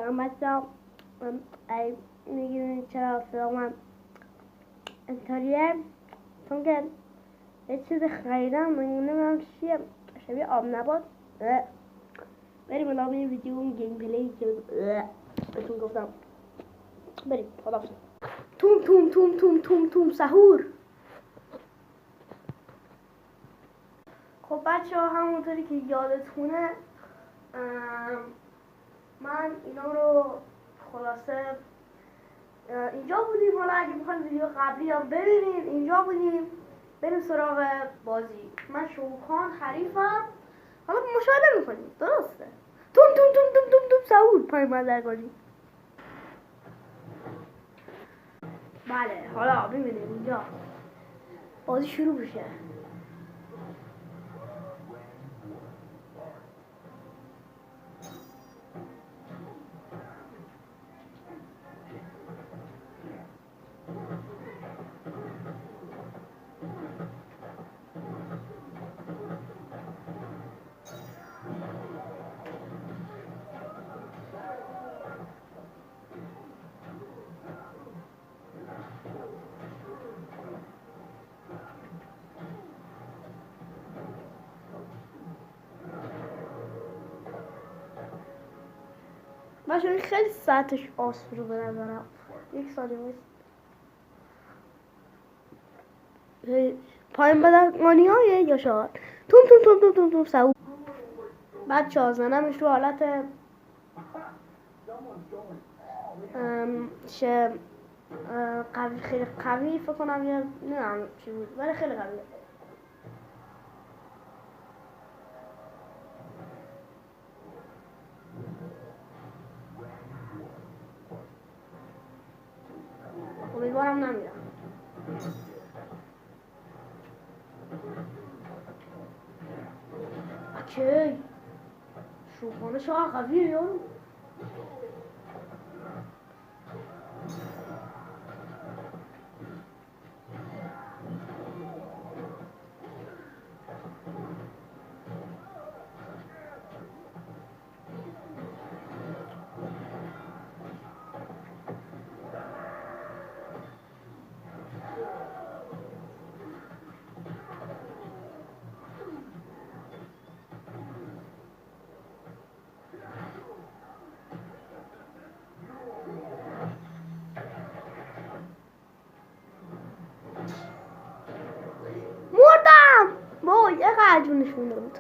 سلام بچه‌ها. ای میگین چرا فیلمم اینطوریه؟ چون که یه چیز خریدم نمیدونم چیه، شبیه آب نبات. بریم الان این ویدیو گیم پلی که بهتون گفتم. بریم خداحافظ. توم توم توم توم توم توم سحور. خب بچه‌ها، همونطوری که یادتونه من اینا رو خلاصه اینجا بودیم. حالا اگه بخواید ویدیو قبلی هم ببینید، اینجا بودیم. بریم سراغ بازی. من شوخان حریفم. حالا مشاهده میکنیم، درسته؟ توم توم توم توم توم توم سعود پای من درگاهی. بله، حالا ببینید اینجا بازی شروع بشه. باشه، این خیلی ساعتش آسون رو به نظرم. یک ثانیه پایین بدنگانی های یا شاید توم توم توم توم توم توم سعود. بچه ها زنمش رو حالت قوی، خیلی قوی فکر کنم، یا نمیدونم چی بود ولی خیلی قویه. امیدوارم نمیرم. اوکی، شوخانه چقدر قویه یارو. مردم! با یه قرجونش مونده بود.